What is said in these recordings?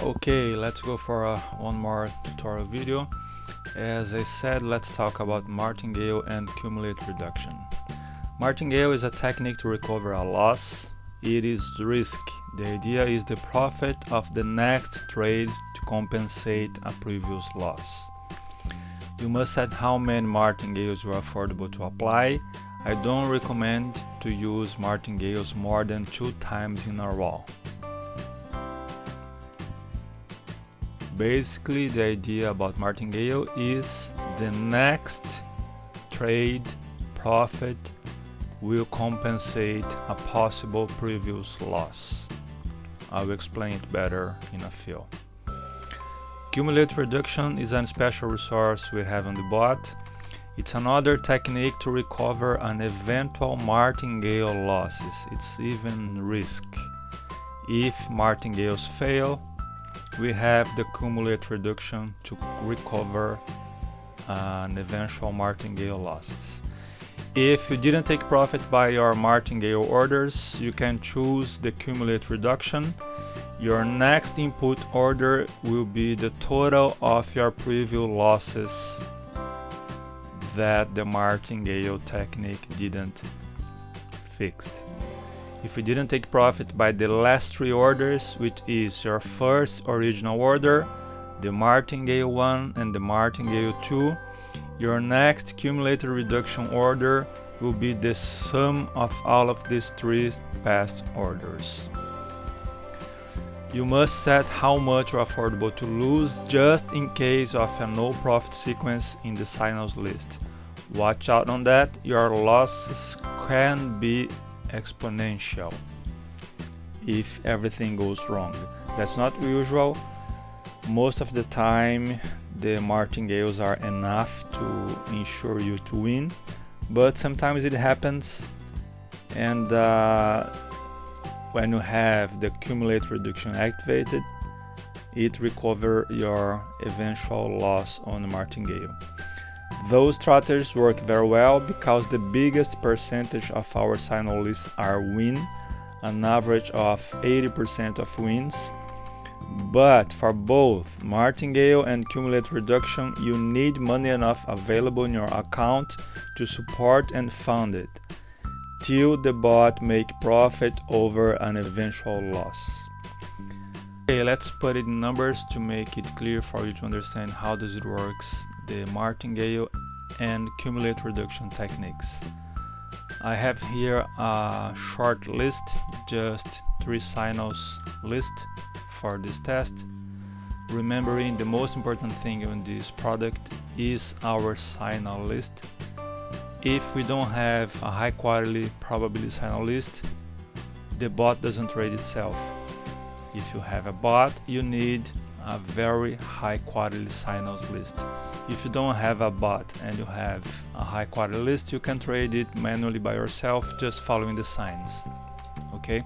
Okay, let's go for one more tutorial video. As I said, let's talk about martingale and cumulative reduction. Martingale is a technique to recover a loss. It is risk. The idea is the profit of the next trade to compensate a previous loss. You must set how many martingales you are affordable to apply. I don't recommend to use martingales more than 2 times in a row. Basically, the idea about martingale is the next trade profit will compensate a possible previous loss. I will explain it better in a few. Cumulative reduction is a special resource we have on the bot. It's another technique to recover an eventual martingale losses. It's even risk. If martingales fail, we have the cumulative reduction to recover an eventual martingale losses. If you didn't take profit by your martingale orders, you can choose the cumulative reduction. Your next input order will be the total of your previous losses that the martingale technique didn't fix. If you didn't take profit by the last 3 orders, which is your first original order, the martingale 1 and the martingale 2, your next cumulative reduction order will be the sum of all of these 3 past orders. You must set how much you are affordable to lose just in case of a no profit sequence in the signals list. Watch out on that, your losses can be exponential if everything goes wrong. That's not usual. Most of the time the martingales are enough to ensure you to win, but sometimes it happens, and when you have the cumulative reduction activated, it recovers your eventual loss on the martingale. Those strategies work very well because the biggest percentage of our signal lists are win, an average of 80% of wins. But for both martingale and cumulative reduction, you need money enough available in your account to support and fund it, till the bot make profit over an eventual loss. Okay, let's put it in numbers to make it clear for you to understand how does it works, the martingale and cumulative reduction techniques. I have here a short list, just 3 signals list for this test. Remembering the most important thing on this product is our signal list. If we don't have a high quality probability signal list, the bot doesn't trade itself. If you have a bot, you need a very high quality signals list. If you don't have a bot and you have a high quality list, you can trade it manually by yourself, just following the signs. Okay?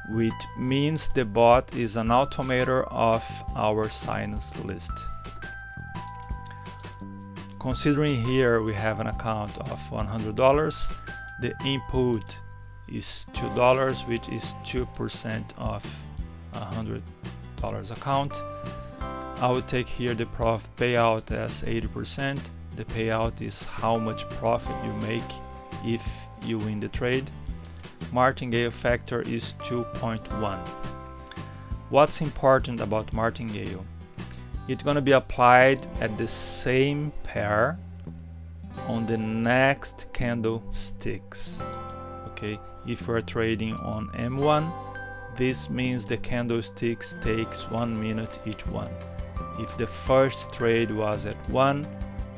Which means the bot is an automator of our signals list. Considering here we have an account of $100, the input is $2, which is 2% of $100 account. I would take here the payout as 80%. The payout is how much profit you make if you win the trade. Martingale factor is 2.1. What's important about martingale? It's going to be applied at the same pair on the next candlesticks. Okay, if we're trading on M1, this means the candlesticks takes 1 minute each one. If the first trade was at 1,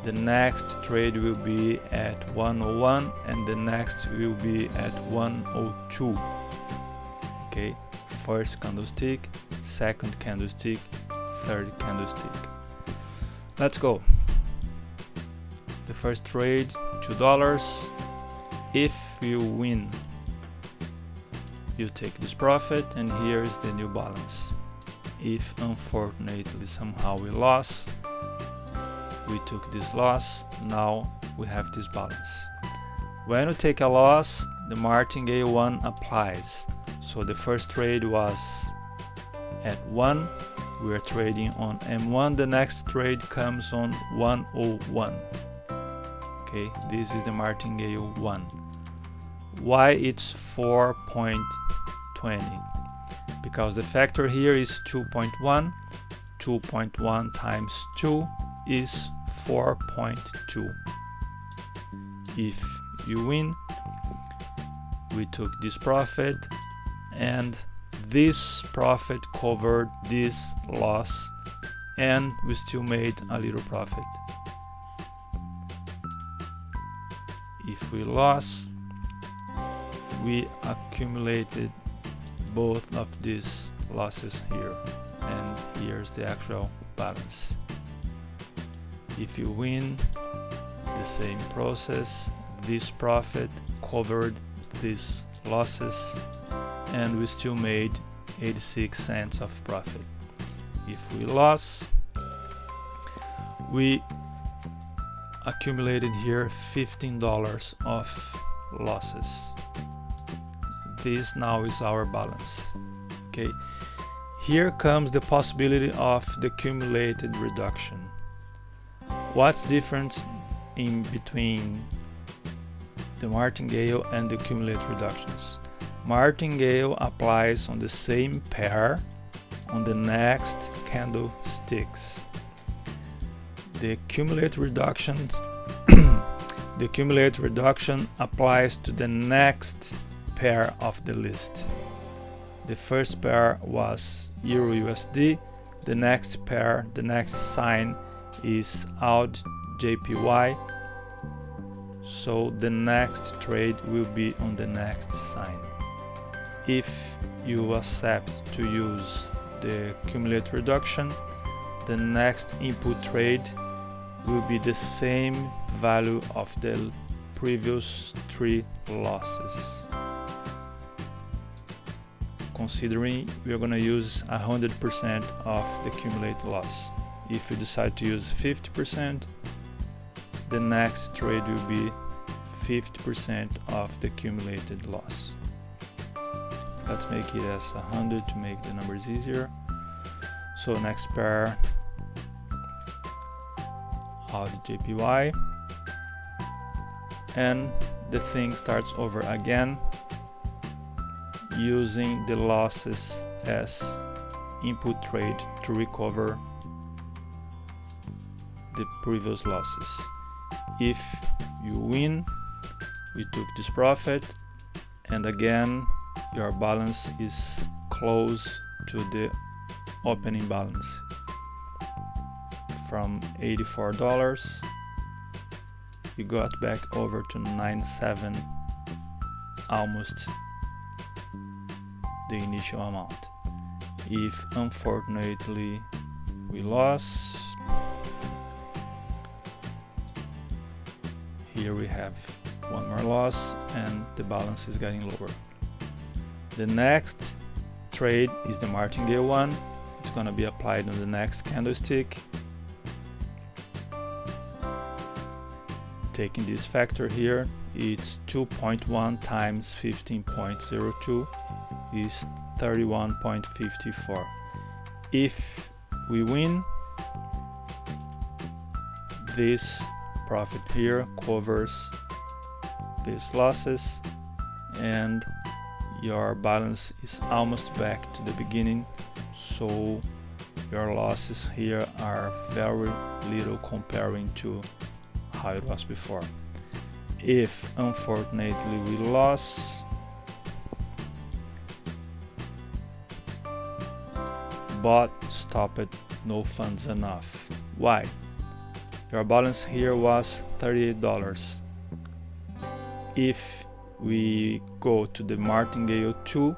the next trade will be at 101 and the next will be at 102. Okay, first candlestick, second candlestick, third candlestick. Let's go. The first trade, $2. If you win, you take this profit, and here is the new balance. If unfortunately somehow we lost, we took this loss, now we have this balance. When you take a loss, the martingale 1 applies. So the first trade was at 1, we are trading on M1. The next trade comes on 101. Okay, this is the Martingale 1. Why it's 4.20? Because the factor here is 2.1. 2.1 times 2 is 4.2. If you win, we took this profit, and this profit covered this loss, and we still made a little profit. If we lost, we accumulated both of these losses here, and here's the actual balance. If you win, the same process, this profit covered these losses, and we still made 86 cents of profit. If we lost, we accumulated here $15 of losses. This now is our balance. Okay, here comes the possibility of the accumulated reduction. What's different in between the Martingale and the accumulated reductions? Martingale applies on the same pair on the next candlesticks. The accumulated reductions the accumulated reduction applies to the next pair of the list. The first pair was Euro USD. The next pair, the next sign is AUD JPY. So the next trade will be on the next sign. If you accept to use the accumulated reduction, the next input trade will be the same value of the previous 3 losses. Considering we are going to use 100% of the accumulated loss. If you decide to use 50%, the next trade will be 50% of the accumulated loss. Let's make it as 100 to make the numbers easier. So next pair, AUD JPY, and the thing starts over again, using the losses as input trade to recover the previous losses. If you win, we took this profit, and again your balance is close to the opening balance. From $84, you got back over to 97, almost the initial amount. If unfortunately we lost, here we have one more loss and the balance is getting lower. The next trade is the Martingale one. It's going to be applied on the next candlestick. Taking this factor here, it's 2.1 times 15.02 is 31.54. If we win, this profit here covers these losses, and your balance is almost back to the beginning, so your losses here are very little comparing to how it was before. If unfortunately we lost, but stop it, no funds enough. Why? Your balance here was $38. If we go to the Martingale 2,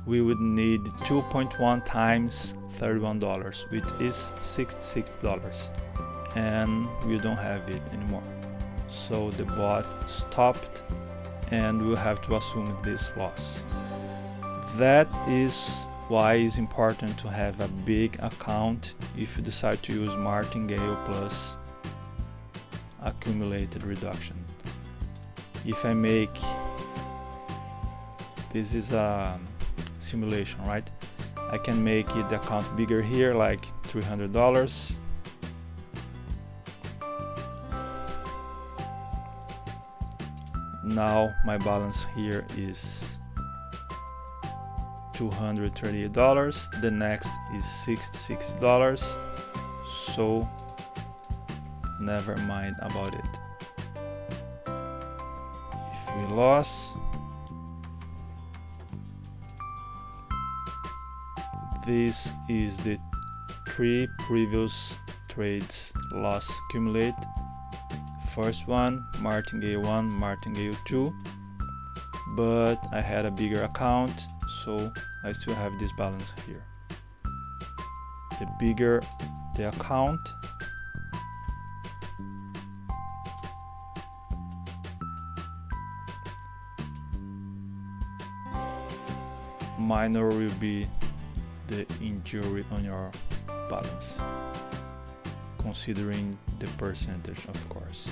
we would need 2.1 times $31, which is $66, and we don't have it anymore. So the bot stopped, and we'll have to assume this loss. That is why it's important to have a big account if you decide to use Martingale plus accumulated reduction. If I make, this is a simulation, right? I can make the account bigger here, like $300. Now my balance here is $238. The next is $66, so never mind about it. If we lost, this is the 3 previous trades loss accumulate. First one, MartinGale 1, MartinGale 2, but I had a bigger account, so I still have this balance here. The bigger the account, minor will be the injury on your balance, considering the percentage, of course.